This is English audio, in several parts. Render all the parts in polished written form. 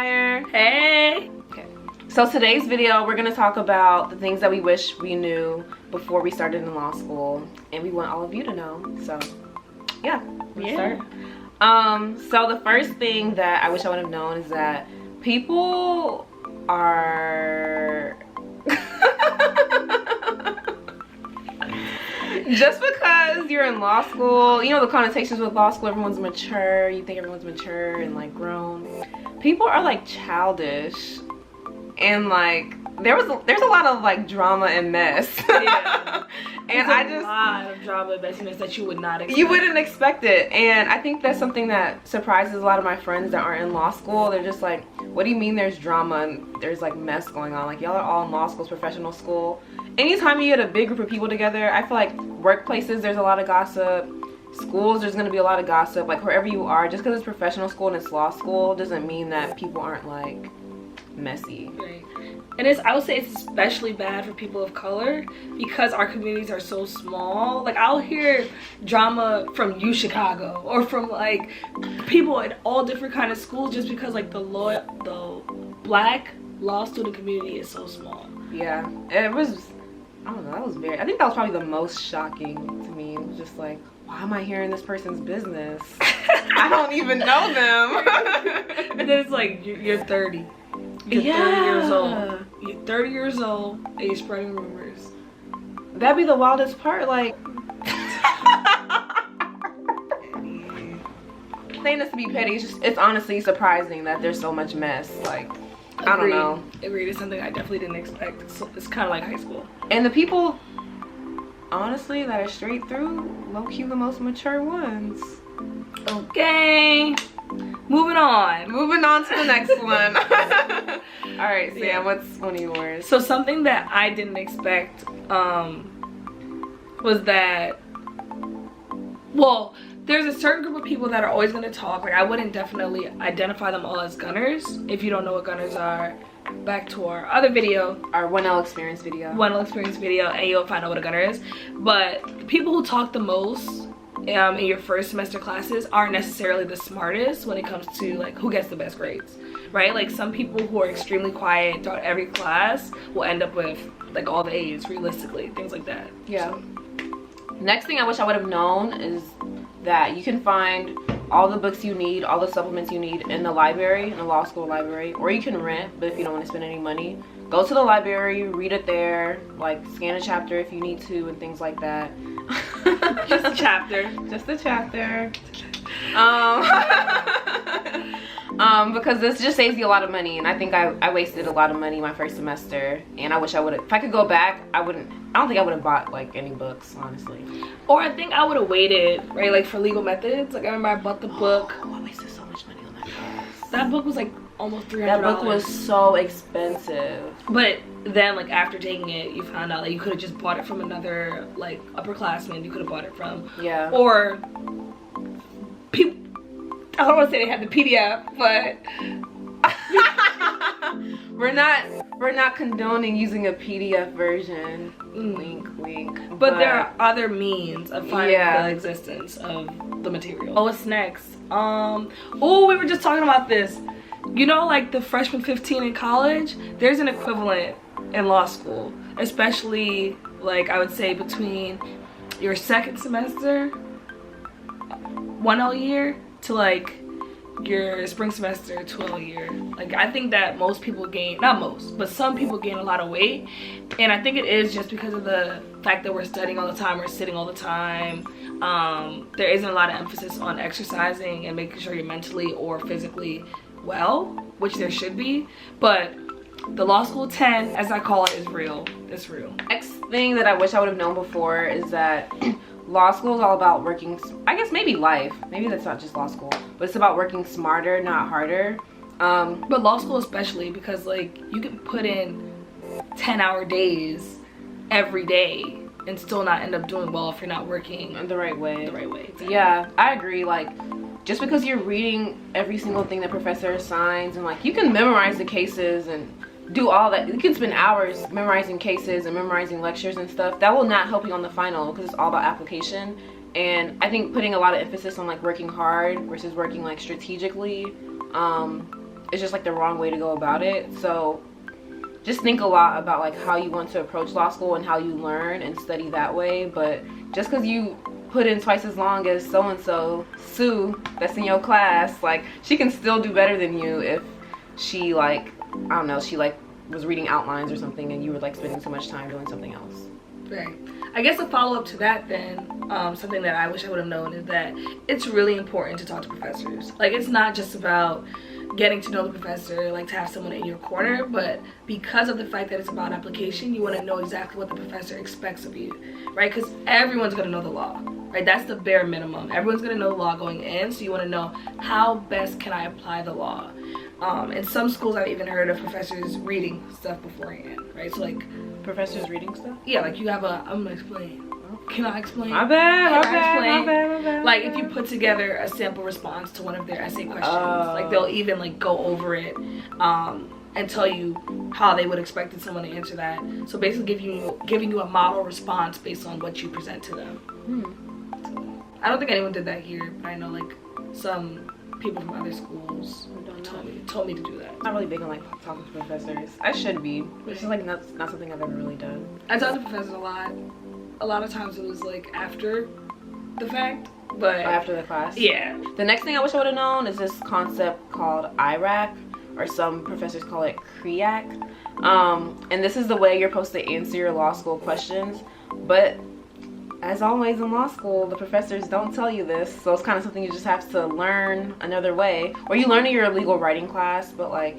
Fire. Hey. Okay. So today's video, we're gonna talk about the things that we wish we knew before we started in law school, and we want all of you to know. So, yeah. Let's start. So the first thing that I wish I would have known is that people are just because you're in law school, you know the connotations with law school, everyone's mature, you think everyone's mature and like grown. People are like childish, and like there's a lot of like drama and mess. Yeah. And a lot of drama and messiness that you would not expect. You wouldn't expect it, and I think that's something that surprises a lot of my friends that aren't in law school. They're just like, what do you mean there's drama and there's like mess going on? Like, y'all are all in law school, professional school. Anytime you get a big group of people together, I feel like workplaces, there's a lot of gossip. Schools, there's gonna be a lot of gossip. Like, wherever you are, just because it's professional school and it's law school doesn't mean that people aren't like messy. Right. And I would say it's especially bad for people of color because our communities are so small. Like, I'll hear drama from Chicago, or from like people in all different kind of schools, just because like the black law student community is so small. Yeah, it was, I don't know, that was I think that was probably the most shocking to me. It was just like, why am I hearing this person's business? I don't even know them. And then it's like, you're 30. You're 30 years old. You're 30 years old and you're spreading rumors. That'd be the wildest part. Like, saying this to be petty, it's honestly surprising that there's so much mess. Like, I don't know. Agreed. It's something I definitely didn't expect. It's kind of like high school. And the people, honestly, that are straight through, low-key the most mature ones. Okay. Moving on To the next one. All right, Sam, yeah. What's one of yours? So something that I didn't expect was that, well, there's a certain group of people that are always going to talk. Like, I wouldn't definitely identify them all as gunners. If you don't know what gunners are, back to our other video, our 1L experience video, and you'll find out what a gunner is. But the people who talk the most in your first semester classes aren't necessarily the smartest when it comes to like who gets the best grades, right? Like, some people who are extremely quiet throughout every class will end up with like all the A's, realistically, things like that. Yeah. So. Next thing I wish I would have known is that you can find all the books you need, all the supplements you need in the library, in the law school library, or you can rent, but if you don't want to spend any money, go to the library, read it there, like scan a chapter if you need to, and things like that. Just a chapter. Just a chapter. Because this just saves you a lot of money, and I think I wasted a lot of money my first semester, and I wish I would have, if I could go back, I don't think I would have bought like any books, honestly. Or I think I would have waited, right, like for Legal Methods. Like, I remember I bought the book. Oh, I wasted so much money on that class. That book was like almost $300. That book was so expensive. But then, like, after taking it, you found out like you could have just bought it from another like upperclassman you could have bought it from. Yeah. Or people, I don't want to say they had the PDF, but we're not condoning using a PDF version. Wink, wink. But there are other means of finding the existence of the material. Oh, what's next? Oh, we were just talking about this. You know, like the freshman 15 in college, there's an equivalent in law school, especially like I would say between your second semester, 1L year, to like your spring semester, 2L year. Like, I think that most people gain, not most, but some people gain a lot of weight, and I think it is just because of the fact that we're studying all the time, we're sitting all the time. There isn't a lot of emphasis on exercising and making sure you're mentally or physically well, which there should be. But the law school 10, as I call it, is real. It's real. Next thing that I wish I would have known before is that law school is all about working, I guess maybe life, maybe that's not just law school, but it's about working smarter, not harder. But law school especially, because like you can put in 10-hour days every day and still not end up doing well if you're not working the right way. Exactly. Yeah, I agree. Like, just because you're reading every single thing the professor assigns, and like you can memorize the cases and do all that, you can spend hours memorizing cases and memorizing lectures and stuff, that will not help you on the final, because it's all about application. And I think putting a lot of emphasis on like working hard versus working like strategically it's just like the wrong way to go about it. So just think a lot about like how you want to approach law school and how you learn and study that way. But just because you put in twice as long as so-and-so Sue that's in your class, like she can still do better than you if she like, I don't know, she like was reading outlines or something and you were like spending so much time doing something else. Right. I guess a follow-up to that then, something that I wish I would have known is that it's really important to talk to professors. Like, it's not just about getting to know the professor, like to have someone in your corner, but because of the fact that it's about application, you want to know exactly what the professor expects of you, right? Because everyone's going to know the law, right? That's the bare minimum. Everyone's going to know the law going in, so you want to know how best can I apply the law. In some schools, I've even heard of professors reading stuff beforehand, right? So like, professors reading stuff? Yeah, like you have a, I'm gonna explain. Can I explain? My bad. Like if you put together a sample response to one of their essay questions, like they'll even like go over it and tell you how they would expect someone to answer that. So basically giving you a model response based on what you present to them. So, I don't think anyone did that here, but I know like some people from other schools told me to do that. I'm not really big on like talking to professors. I should be. It's just like not something I've ever really done. I talk to professors a lot. A lot of times it was like after the fact, but after the class. Yeah. The next thing I wish I would have known is this concept called IRAC, or some professors call it CREAC. And this is the way you're supposed to answer your law school questions, but as always in law school, the professors don't tell you this, so it's kind of something you just have to learn another way. Or you learn in your legal writing class, but like,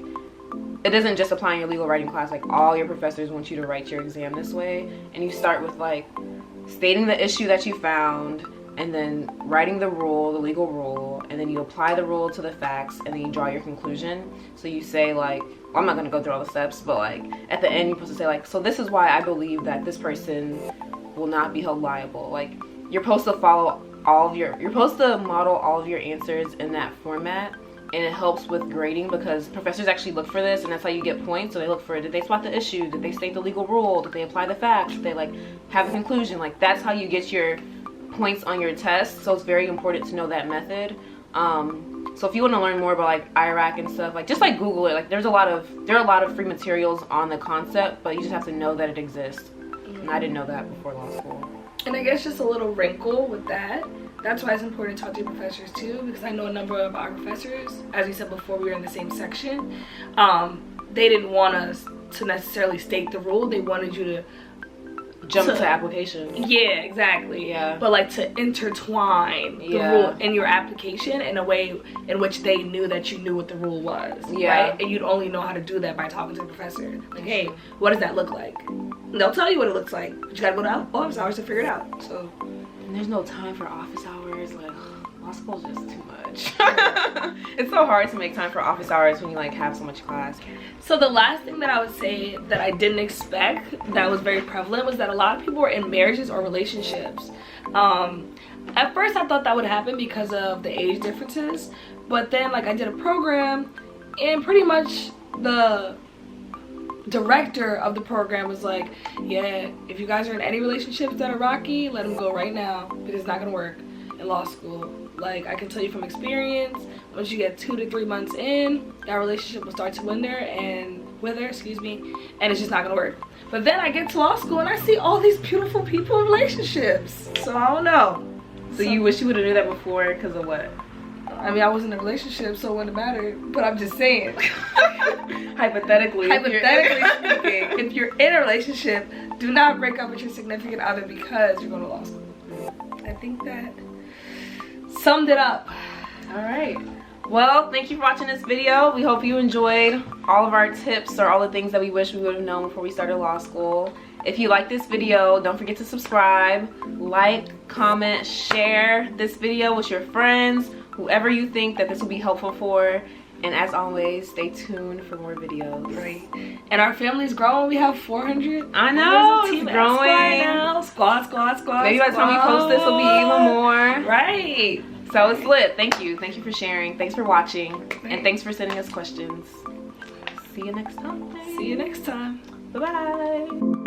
it doesn't just apply in your legal writing class. Like, all your professors want you to write your exam this way. And you start with like, stating the issue that you found, and then writing the rule, the legal rule, and then you apply the rule to the facts, and then you draw your conclusion. So you say like, well, I'm not gonna go through all the steps, but like, at the end you're supposed to say like, so this is why I believe that this person will not be held liable. Like, you're supposed to follow you're supposed to model all of your answers in that format, and it helps with grading because professors actually look for this, and that's how you get points. So they look for, did they spot the issue, did they state the legal rule, did they apply the facts, did they like have a conclusion. Like, that's how you get your points on your test. So it's very important to know that method. So if you want to learn more about like IRAC and stuff, like just like Google it. Like there are a lot of free materials on the concept, but you just have to know that it exists. And I didn't know that before law school. And I guess just a little wrinkle with that, that's why it's important to talk to your professors too, because I know a number of our professors, as we said before, we were in the same section, they didn't want us to necessarily state the rule. They wanted you to jump to application. Yeah, exactly. Yeah. But like to intertwine the rule in your application in a way in which they knew that you knew what the rule was. Yeah. Right? And you'd only know how to do that by talking to the professor. Like, hey, what does that look like? And they'll tell you what it looks like, but you gotta go to office hours to figure it out. So, and there's no time for office hours. Like, law school's just too much. It's so hard to make time for office hours when you like have so much class. So the last thing that I would say that I didn't expect that was very prevalent was that a lot of people were in marriages or relationships. At first I thought that would happen because of the age differences, but then like I did a program and pretty much the director of the program was like, yeah, if you guys are in any relationships that are rocky, let them go right now because it's not gonna work in law school. Like, I can tell you from experience, once you get 2 to 3 months in, that relationship will start to wither, and it's just not gonna work. But then I get to law school and I see all these beautiful people in relationships, so I don't know. So you wish you would have knew that before because of what? I mean, I wasn't in a relationship, so it wouldn't have mattered, but I'm just saying. Hypothetically speaking, if you're in a relationship, do not break up with your significant other because you're going to law school. I think that summed it up. All right. Well, thank you for watching this video. We hope you enjoyed all of our tips or all the things that we wish we would have known before we started law school. If you like this video, don't forget to subscribe, like, comment, share this video with your friends, whoever you think that this will be helpful for. And as always, stay tuned for more videos. Right. And our family's growing. We have 400. I know, it's growing. Now. Squad. Maybe by the time we post this, will be even more. Right. So it's lit. Thank you for sharing, thanks for watching, and thanks for sending us questions. See you next time. See you next time. Bye-bye.